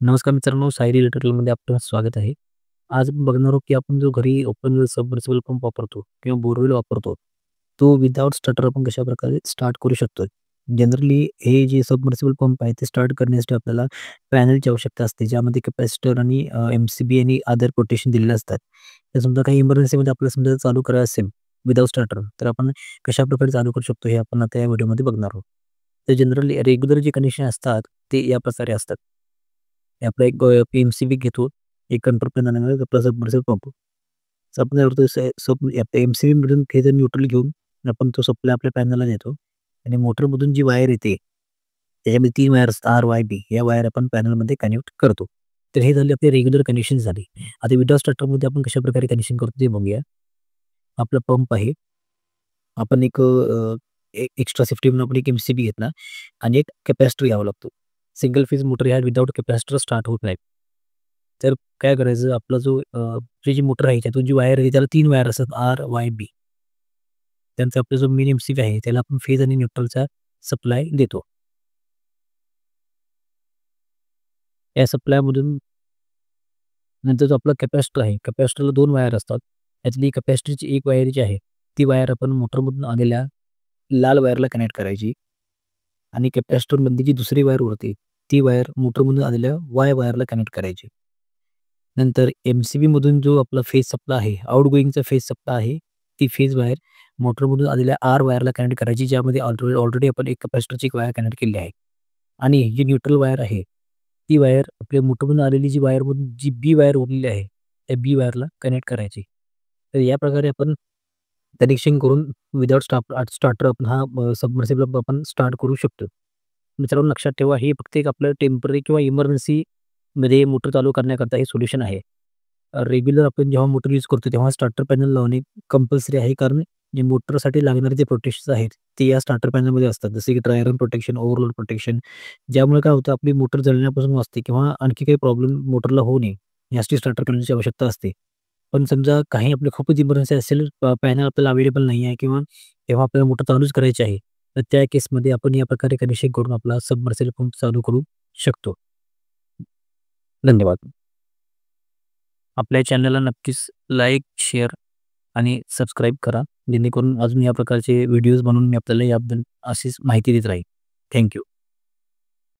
नमस्कार मित्रांनो, सायरी इलेक्ट्रिकलमध्ये आपलं स्वागत आहे. आज आपण बघणार आहोत, की आपण जो घरी ओपन वेल सबमर्सिबल पंप वापरतो किंवा बोरवेल वापरतो, तो विथआऊट स्टार्टर आपण कशाप्रकारे स्टार्ट करू शकतो. जनरली हे जे सबमर्सिबल पंप आहे, ते स्टार्ट करण्यासाठी आपल्याला पॅनलची आवश्यकता असते, ज्यामध्ये कॅपॅसिटर आणि एम-सी-बी आणि अदर प्रोटेक्शन दिलेले असतात. तर समजा काही इमर्जन्सीमध्ये आपल्याला समजा चालू करायचं असेल विथआऊट स्टार्टर, तर आपण कशाप्रकारे चालू करू शकतो, हे आपण आता या व्हिडिओमध्ये बघणार आहोत. तर जनरली रेग्युलर जे कनेक्शन असतात, ते या प्रकारे असतात. हे आपला एक पी-एम-सी-बी घेतो. एक कंट्रोल पॅनल आहे आपला सबमर्सिबल पंप. तर आपण काय करतो सब एम-सी-बीमधून फेजर न्यूट्रल घेऊन आपण तो सप्लाय आपल्या पॅनलला देतो आणि मोटरमधून जी वायर येते, त्याच्यामध्ये 3 वायर असतात आर, वाय, बी. या वायर आपण पॅनलमध्ये कनेक्ट करतो. तर हे झाले आपले रेग्युलर कनेक्शन झाले. आता विथआऊट स्टार्टरमध्ये आपण कशाप्रकारे कनेक्शन करतो ते बघूया. आपला पंप आहे. आपण एक एक्स्ट्रा सेफ्टी म्हणून आपण एक एम-सी-बी घेतला आणि एक कॅपॅसिटर घ्यावा लागतो. सिंगल फेज मोटर ह्या विथआऊट कॅपॅसिटर स्टार्ट होत नाही. तर काय करायचं आपला जो आपली जी मोटर आहे त्यातून जी वायर आहे त्याला 3 वायर असतात आर, वाय, बी. त्यांचा आपला जो मेन एम-सी-बी आहे त्याला आपण फेज आणि न्यूट्रलचा सप्लाय देतो. या सप्लायमधून नंतर जो आपला कॅपॅसिटर आहे, कॅपॅसिटरला 2 वायर असतात. त्यातली कॅपॅसिटरची एक वायर जी आहे, ती वायर आपण मोटरमधून आलेल्या लाल वायरला कनेक्ट करायची आणि कॅपॅसिटरमधली जी दुसरी वायर उरते, ती वायर मोटरमधून आलेल्या वाय वायरला कनेक्ट करायची. नंतर एम-सी-बीमधून जो आपला फेज सप्लाय आहे, आउटगोइंगचा फेज सप्लाय आहे, ती फेज वायर मोटरमधून आलेल्या आर वायरला कनेक्ट करायची, ज्यामध्ये ऑलरेडी आपण एक कॅपॅसिटरची एक वायर कनेक्ट केली आहे. आणि जी न्यूट्रल वायर आहे, ती वायर आपल्या मोटरमधून आलेली जी वायरमधून जी बी वायर उरलेली आहे, त्या बी वायरला कनेक्ट करायची. तर या प्रकारे आपण कनेक्शन करून विथआऊट स्टार्टर आपण हा सबमर्सिबल आपण स्टार्ट करू शकतो. मित्रांनो लक्षात ठेवा, हे फक्त एक आपलं टेम्पररी किंवा इमर्जन्सीमध्ये मोटर चालू करण्याकरता हे सोल्युशन आहे. रेग्युलर आपण जेव्हा मोटर यूज करतो तेव्हा स्टार्टर पॅनल लावणे कंपल्सरी आहे. कारण जे मोटरसाठी लागणारे जे प्रोटेक्शन्स आहेत, ते या स्टार्टर पॅनलमध्ये असतात. जसे की dry run protection, overload protection. ज्यामुळे काय होतं आपली मोटर जळण्यापासून वाचते किंवा आणखी काही प्रॉब्लेम मोटरला होऊ नये यासाठी स्टार्टर पॅनलची आवश्यकता असते. पण समजा काही आपली खूपच इमर्जन्सी असेल, पॅनल आपल्याला अवेलेबल नाही आहे किंवा तेव्हा आपल्याला मोटर चालूच करायची आहे. तर त्या केसमध्ये आपण या प्रकारे कनेक्शन करून आपला सबमर्सिबल पंप चालू करू शकतो. धन्यवाद. आपल्या चॅनलला नक्कीच लाईक, शेअर आणि सबस्क्राईब करा. जेणेकरून अजून या प्रकारचे व्हिडिओज बनवून मी आपल्याला याबद्दल अशीच माहिती देत राहीन. Thank you.